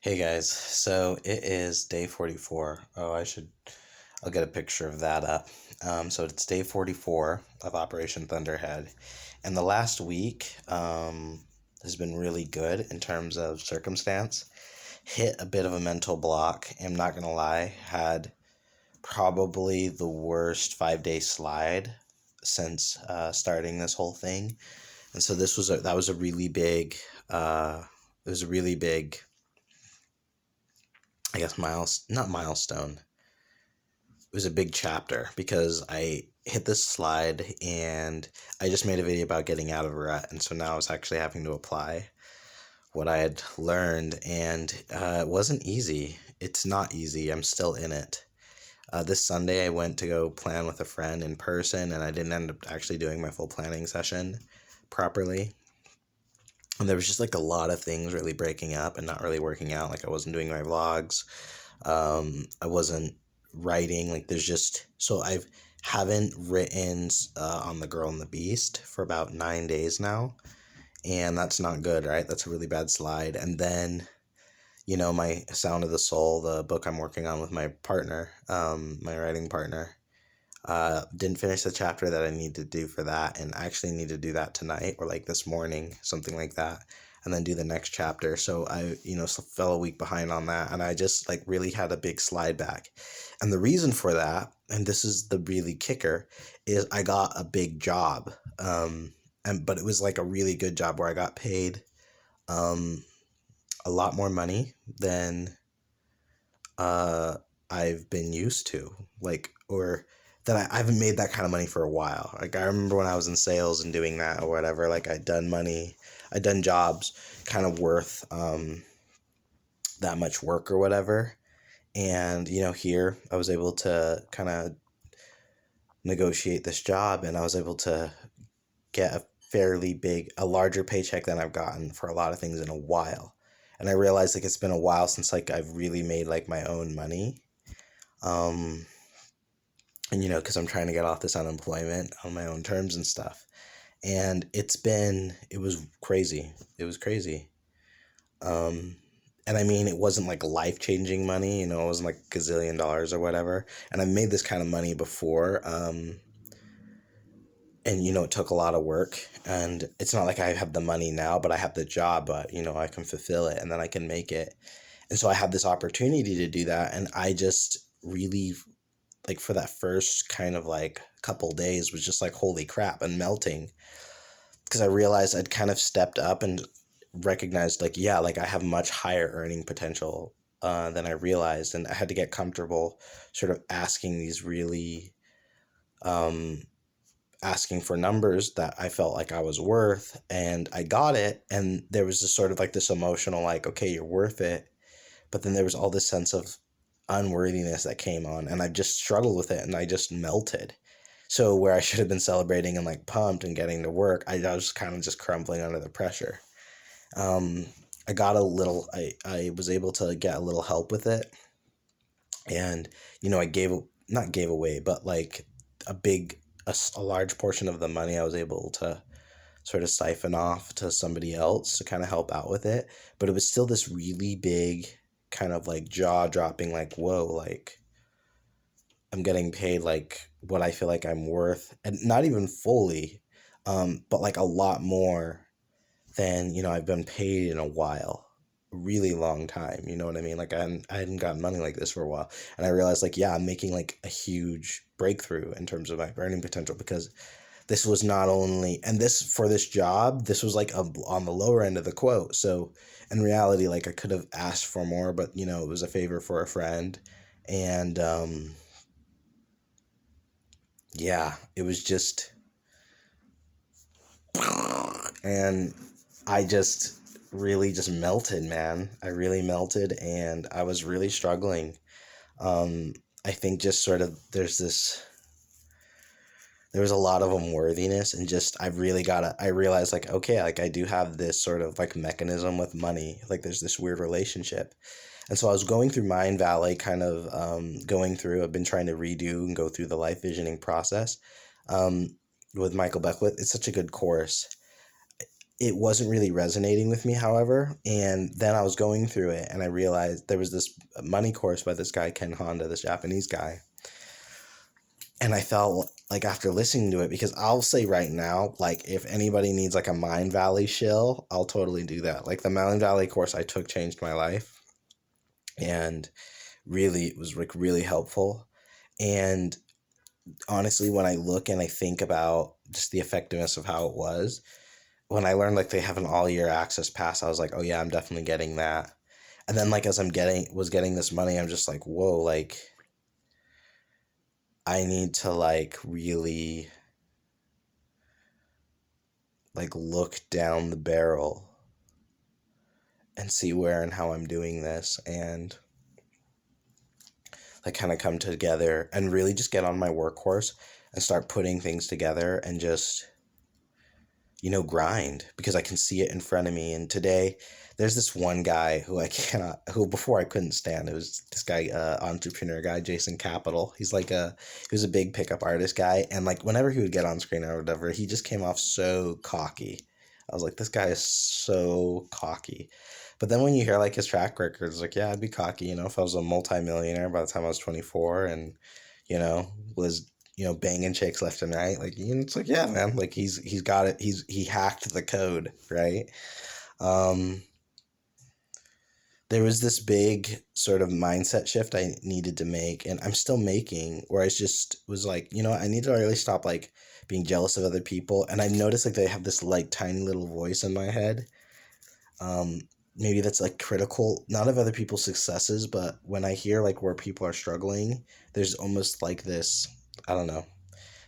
Hey guys, so it is day 44. I'll get a picture of that up. So it's day 44 of Operation Thunderhead. And the last week has been really good in terms of circumstance. Hit a bit of a mental block, I'm not gonna lie, had probably the worst 5 day slide since starting this whole thing. And so that was a really big, it was a really big I guess not milestone. It was a big chapter because I hit this slide and I just made a video about getting out of a rut, and so now I was actually having to apply what I had learned, and it wasn't easy. It's not easy. I'm still in it. This Sunday, I went to go plan with a friend in person, and I didn't end up actually doing my full planning session properly. And there was just like a lot of things really breaking up and not really working out. Like I wasn't doing my vlogs. I wasn't writing. Like there's just so I've haven't written on The Girl and the Beast for about 9 days now, and that's not good, right? That's a really bad slide. And then my Sound of the Soul, the book I'm working on with my partner, my writing partner. Didn't finish the chapter that I need to do for that, and I actually need to do that tonight or like this morning, something like that, and then do the next chapter. So fell a week behind on that, and I just like really had a big slide back. And the reason for that, and this is the really kicker, is I got a big job, but it was like a really good job where I got paid, a lot more money than I've been used to, like, or that I haven't made that kind of money for a while. Like, I remember when I was in sales and doing that or whatever, like, I'd done jobs kind of worth that much work or whatever. And, here I was able to kind of negotiate this job, and I was able to get a larger paycheck than I've gotten for a lot of things in a while. And I realized like it's been a while since like I've really made like my own money. Um, and because I'm trying to get off this unemployment on my own terms and stuff. And it was crazy. It was crazy. Um, and I mean, it wasn't like life changing money, it wasn't like gazillion dollars or whatever. And I've made this kind of money before. And it took a lot of work, and it's not like I have the money now, but I have the job, but I can fulfill it and then I can make it. And so I have this opportunity to do that, and I just really, like, for that first kind of like couple days was just like holy crap and melting, because I realized I'd kind of stepped up and recognized like, yeah, like I have much higher earning potential than I realized, and I had to get comfortable sort of asking for numbers that I felt like I was worth, and I got it. And there was this sort of like this emotional, like, okay, you're worth it. But then there was all this sense of unworthiness that came on, and I just struggled with it, and I just melted. So where I should have been celebrating and like pumped and getting to work, I was kind of just crumbling under the pressure. Um, I was able to get a little help with it. And, I not gave away, but like a big, a large portion of the money I was able to sort of siphon off to somebody else to kind of help out with it. But it was still this really big kind of like jaw dropping, like, whoa, like I'm getting paid like what I feel like I'm worth, and not even fully, but like a lot more than, I've been paid in a while. A really long time, you know what I mean? Like I hadn't gotten money like this for a while. And I realized like, yeah, I'm making like a huge breakthrough in terms of my earning potential, because this was not only, and this, for this job, this was like on the lower end of the quote. So in reality, like I could have asked for more, but it was a favor for a friend. And yeah, it was just, and I just really just melted, man. I really melted, and I was really struggling. I think just sort of there was a lot of unworthiness, and just I realized like, okay, like I do have this sort of like mechanism with money. Like there's this weird relationship. And so I was going through Mind Valley, kind of I've been trying to redo and go through the life visioning process with Michael Beckwith. It's such a good course. it wasn't really resonating with me, however. And then I was going through it and I realized there was this money course by this guy, Ken Honda, this Japanese guy. And I felt like after listening to it, because I'll say right now, like if anybody needs like a Mind Valley shill, I'll totally do that. Like the Mind Valley course I took changed my life and really it was like really helpful. And honestly, when I look and I think about just the effectiveness of how it was, when I learned like they have an all year access pass, I was like, oh yeah, I'm definitely getting that. And then like as I'm getting this money, I'm just like, whoa, like I need to like really like look down the barrel and see where and how I'm doing this and like kind of come together and really just get on my workhorse and start putting things together and just grind because I can see it in front of me. And today, there's this one guy who before I couldn't stand. It was this guy, entrepreneur guy, Jason Capital. He was a big pickup artist guy. And like whenever he would get on screen or whatever, he just came off so cocky. I was like, this guy is so cocky. But then when you hear like his track record, it's like, yeah, I'd be cocky, if I was a multimillionaire by the time I was 24 and, was banging chicks left and right. Like, it's like, yeah, man, like he's got it. He hacked the code, right? Um, there was this big sort of mindset shift I needed to make, and I'm still making, where I just was like, I need to really stop like being jealous of other people. And I noticed like they have this like tiny little voice in my head. Um, maybe that's like critical, not of other people's successes, but when I hear like where people are struggling, there's almost like this, I don't know,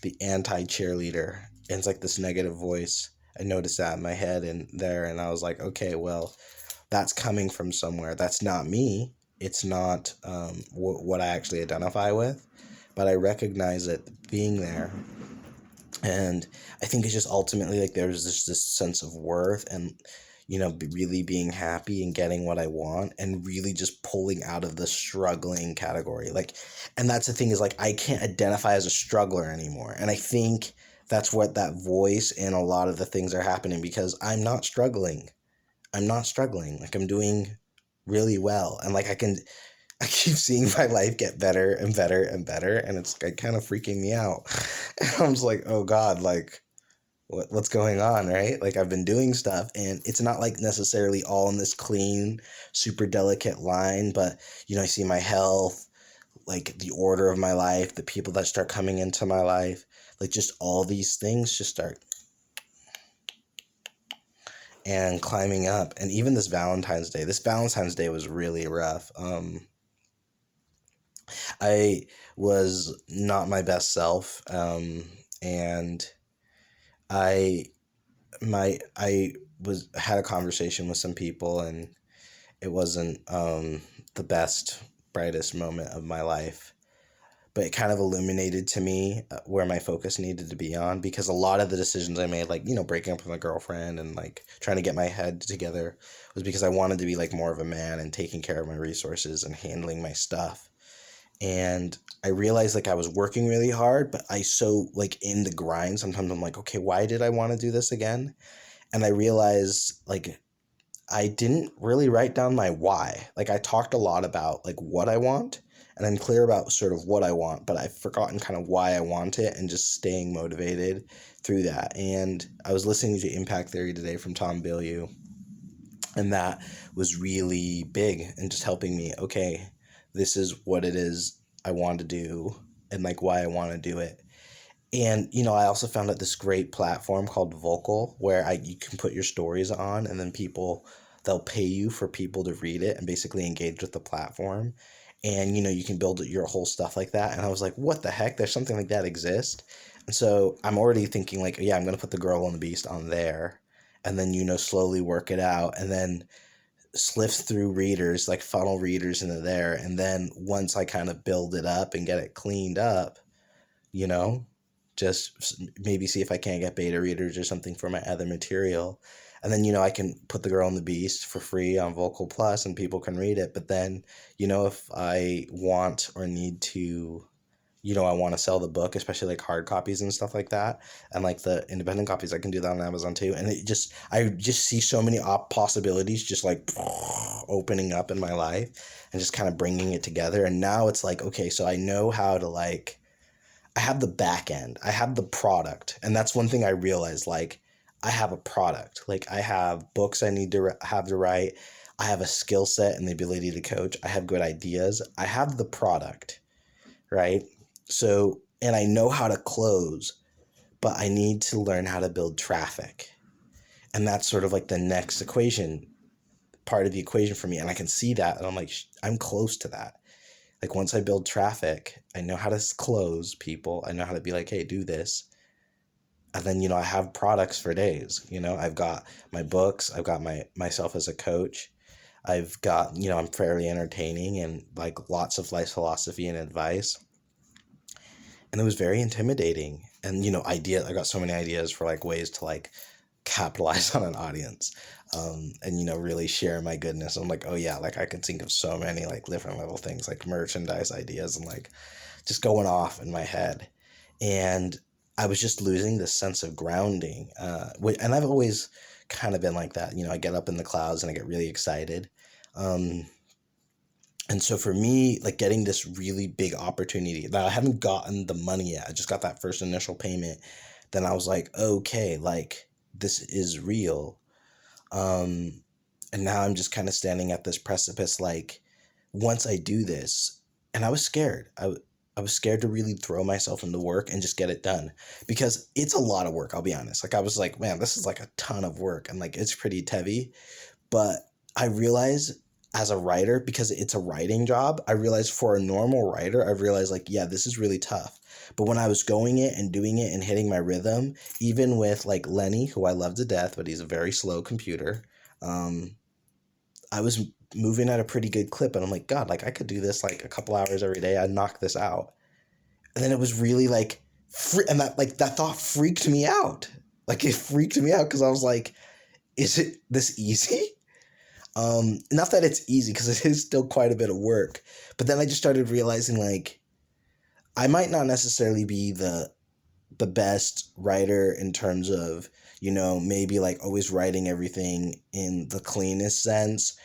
the anti-cheerleader, and it's like this negative voice. I noticed that in my head and there, and I was like, okay, well, that's coming from somewhere. That's not me. It's not what I actually identify with, but I recognize it being there. And I think it's just ultimately like there's this sense of worth and really being happy and getting what I want and really just pulling out of the struggling category. Like, and that's the thing is like I can't identify as a struggler anymore. And I think that's what that voice and a lot of the things are happening because I'm not struggling. I'm not struggling. Like I'm doing really well. And like I keep seeing my life get better and better and better, and it's like kind of freaking me out. And I'm just like, oh God, like what's going on, right? Like I've been doing stuff, and it's not like necessarily all in this clean, super delicate line, but I see my health, like the order of my life, the people that start coming into my life, like just all these things just start and climbing up. And even this Valentine's Day was really rough. I was not my best self, and I I was had a conversation with some people, and it wasn't the best, brightest moment of my life. But it kind of illuminated to me where my focus needed to be on because a lot of the decisions I made, like breaking up with my girlfriend and like trying to get my head together, was because I wanted to be like more of a man and taking care of my resources and handling my stuff. And I realized like I was working really hard, but I so like in the grind, sometimes I'm like, okay, why did I want to do this again? And I realized like I didn't really write down my why. Like I talked a lot about like what I want, and I'm clear about sort of what I want, but I've forgotten kind of why I want it and just staying motivated through that. And I was listening to Impact Theory today from Tom Bilyeu, and that was really big and just helping me, okay, this is what it is I want to do and like why I want to do it. And I also found out this great platform called Vocal where you can put your stories on, and then they'll pay you for people to read it and basically engage with the platform. And you can build your whole stuff like that. And I was like, what the heck? There's something like that exist. And so I'm already thinking like, yeah, I'm gonna put the Girl and the Beast on there, and then slowly work it out, and then sift through readers, like funnel readers into there. And then once I kind of build it up and get it cleaned up, you know, just maybe see if I can't get beta readers or something for my other material. And then, I can put The Girl and the Beast for free on Vocal Plus and people can read it. But then, if I want or need to I want to sell the book, especially like hard copies and stuff like that. And like the independent copies, I can do that on Amazon too. And I just see so many possibilities just like opening up in my life and just kind of bringing it together. And now it's like, okay, so I know how to like, I have the back end, I have the product. And that's one thing I realized, like, I have a product. Like, I have books I need to have to write. I have a skill set and the ability to coach. I have good ideas. I have the product, right? So, and I know how to close, but I need to learn how to build traffic. And that's sort of like the next equation, part of the equation for me. And I can see that. And I'm like, I'm close to that. Like once I build traffic, I know how to close people. I know how to be like, hey, do this. And then, I have products for days. I've got my books. I've got myself as a coach. I've got, I'm fairly entertaining and like lots of life philosophy and advice. And it was very intimidating. And, I got so many ideas for like ways to like capitalize on an audience, and, really share my goodness. I'm like, oh yeah, like I can think of so many like different little things like merchandise ideas and like just going off in my head. And I was just losing this sense of grounding. And I've always kind of been like that. I get up in the clouds and I get really excited. And so for me, like getting this really big opportunity that I haven't gotten the money yet, I just got that first initial payment. Then I was like, okay, like this is real. And now I'm just kind of standing at this precipice. Like once I do this, and I was scared. I was scared to really throw myself into work and just get it done because it's a lot of work. I'll be honest. Like I was like, man, this is like a ton of work and like it's pretty heavy. But I realize as a writer, because it's a writing job, I realized for a normal writer, I realized like, yeah, this is really tough. But when I was going it and doing it and hitting my rhythm, even with like Lenny, who I love to death, but he's a very slow computer, I was moving at a pretty good clip. And I'm like, God, like I could do this like a couple hours every day. I'd knock this out. And then it was really like, and that thought freaked me out. Like it freaked me out because I was like, is it this easy? Not that it's easy because it is still quite a bit of work, but then I just started realizing like I might not necessarily be the best writer in terms of, maybe like always writing everything in the cleanest sense.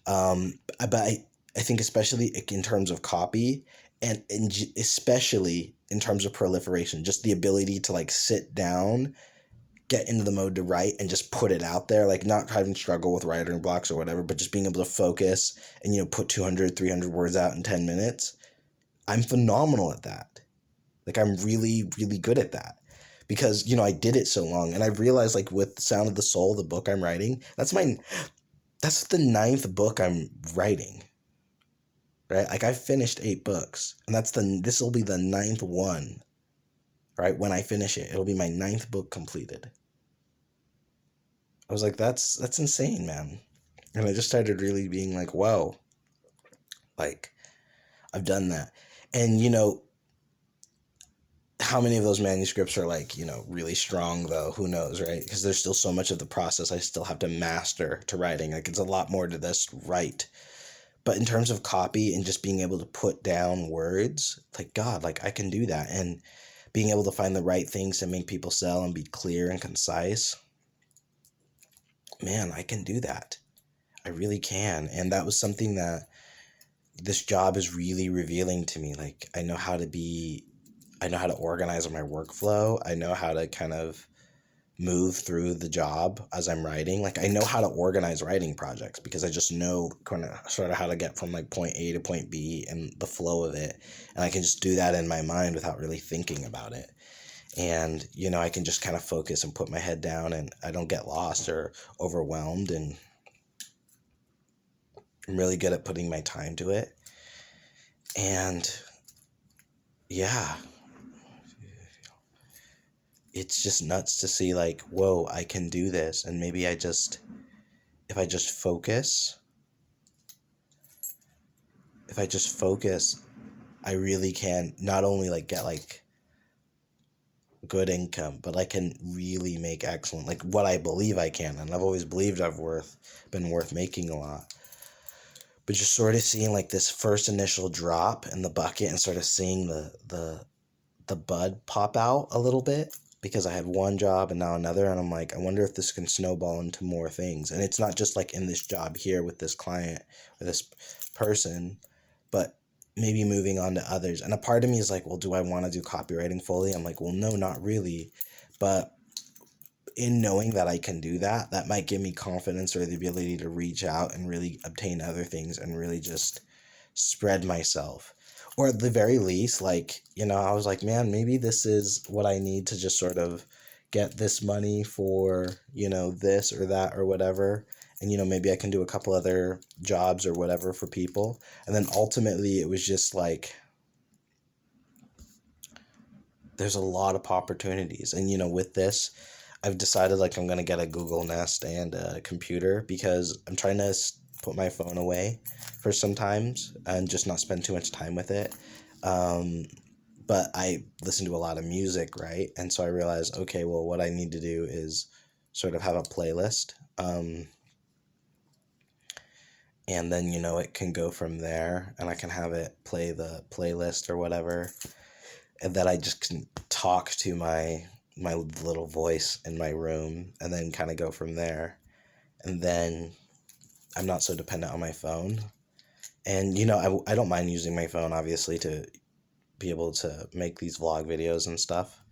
But I think especially in terms of copy and especially in terms of proliferation, just the ability to like sit down, get into the mode to write and just put it out there, like not having to struggle with writing blocks or whatever, but just being able to focus and, put 200, 300 words out in 10 minutes. I'm phenomenal at that. Like I'm really, really good at that because, I did it so long and I realized like with Sound of the Soul, the book I'm writing, that's the 9th book I'm writing, right? Like I finished 8 books and this will be the 9th one, right? When I finish it, it'll be my 9th book completed. I was like, that's insane, man. And I just started really being like, whoa, like I've done that. And, how many of those manuscripts are like, really strong though? Who knows, right? Because there's still so much of the process I still have to master to writing. Like it's a lot more to this write. But in terms of copy and just being able to put down words, like God, like I can do that. And being able to find the right things to make people sell and be clear and concise, man, I can do that. I really can. And that was something that this job is really revealing to me. Like I know how to organize my workflow. I know how to kind of move through the job as I'm writing. Like I know how to organize writing projects because I just know kind of sort of how to get from like point A to point B and the flow of it. And I can just do that in my mind without really thinking about it. And, I can just kind of focus and put my head down and I don't get lost or overwhelmed. And I'm really good at putting my time to it. And yeah, it's just nuts to see like, whoa, I can do this. And maybe if I just focus, I really can not only like get like good income, but I can really make excellent, like what I believe I can. And I've always believed been worth making a lot. But just sort of seeing like this first initial drop in the bucket and sort of seeing the the bud pop out a little bit because I had one job and now another, and I'm like, I wonder if this can snowball into more things. And it's not just like in this job here with this client or this person, but maybe moving on to others. And a part of me is like, well, do I want to do copywriting fully? I'm like, well, no, not really. But in knowing that I can do that, that might give me confidence or the ability to reach out and really obtain other things and really just spread myself. Or at the very least, like, I was like, man, maybe this is what I need to just sort of get this money for, this or that or whatever. And, maybe I can do a couple other jobs or whatever for people. And then ultimately it was just like, there's a lot of opportunities. And, with this, I've decided like I'm going to get a Google Nest and a computer because I'm trying to put my phone away for sometimes and just not spend too much time with it. But I listen to a lot of music, right? And so I realized, okay, well, what I need to do is sort of have a playlist. And then, it can go from there and I can have it play the playlist or whatever. And then I just can talk to my little voice in my room and then kind of go from there. And then I'm not so dependent on my phone. And, I don't mind using my phone, obviously, to be able to make these vlog videos and stuff.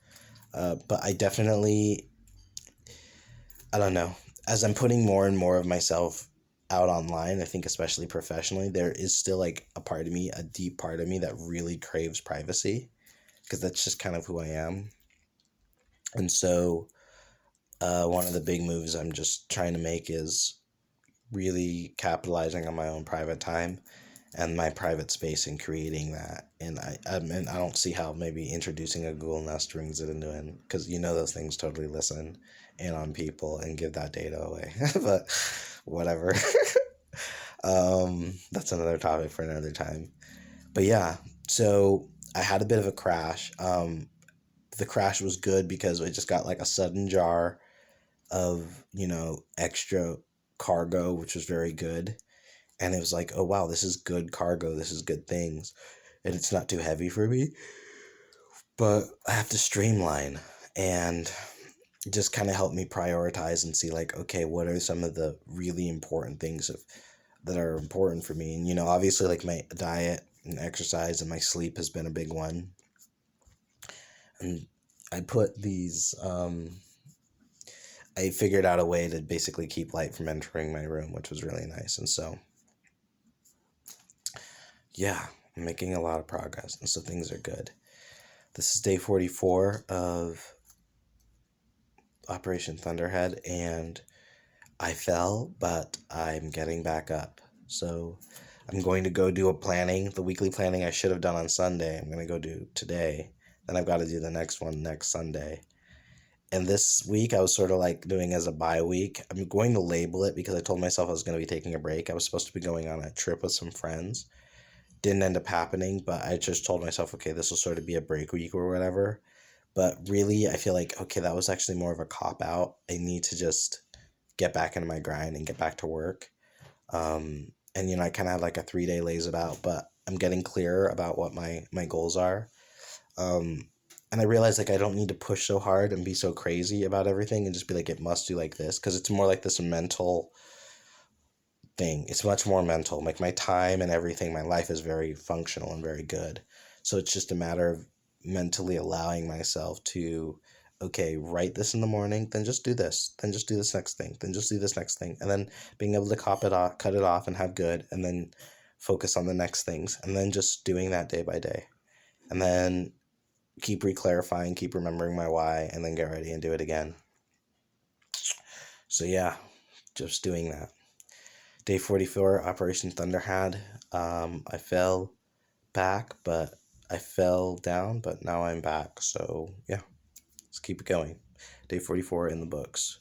But I definitely, I don't know, as I'm putting more and more of myself out online, I think especially professionally, there is still like a part of me, a deep part of me that really craves privacy because that's just kind of who I am. And so one of the big moves I'm just trying to make is really capitalizing on my own private time and my private space and creating that. And I don't see how maybe introducing a Google Nest brings it into it because those things totally listen in on people and give that data away. But whatever. That's another topic for another time. But yeah, so I had a bit of a crash. The crash was good because I just got like a sudden jar of, extra cargo, which was very good. And it was like, oh, wow, this is good cargo. This is good things. And it's not too heavy for me. But I have to streamline and just kind of help me prioritize and see like, okay, what are some of the really important things that are important for me? And, obviously like my diet and exercise and my sleep has been a big one. And I put these, I figured out a way to basically keep light from entering my room, which was really nice. And so, yeah, I'm making a lot of progress. And so things are good. This is day 44 of Operation Thunderhead, and I fell, but I'm getting back up. So I'm going to go do the weekly planning I should have done on Sunday. I'm going to go do today. Then I've got to do the next one next Sunday. And this week I was sort of like doing as a bye week. I'm going to label it because I told myself I was going to be taking a break. I was supposed to be going on a trip with some friends. Didn't end up happening, but I just told myself, okay, this will sort of be a break week or whatever. But really, I feel like, okay, that was actually more of a cop-out. I need to just get back into my grind and get back to work. And, I kind of had like a 3-day lays about, but I'm getting clearer about what my goals are. And I realized like I don't need to push so hard and be so crazy about everything and just be like, it must do like this. Because it's more like this mental thing. It's much more mental. Like my time and everything, my life is very functional and very good. So it's just a matter of mentally allowing myself to, okay, write this in the morning, then just do this, then just do this next thing, then just do this next thing, and then being able to cut it off and have good, and then focus on the next things, and then just doing that day by day, and then keep reclarifying, keep remembering my why, and then get ready and do it again. So yeah, just doing that. Day 44, Operation Thunderhead. I fell back, but I fell down, but now I'm back. So yeah, let's keep it going. Day 44 in the books.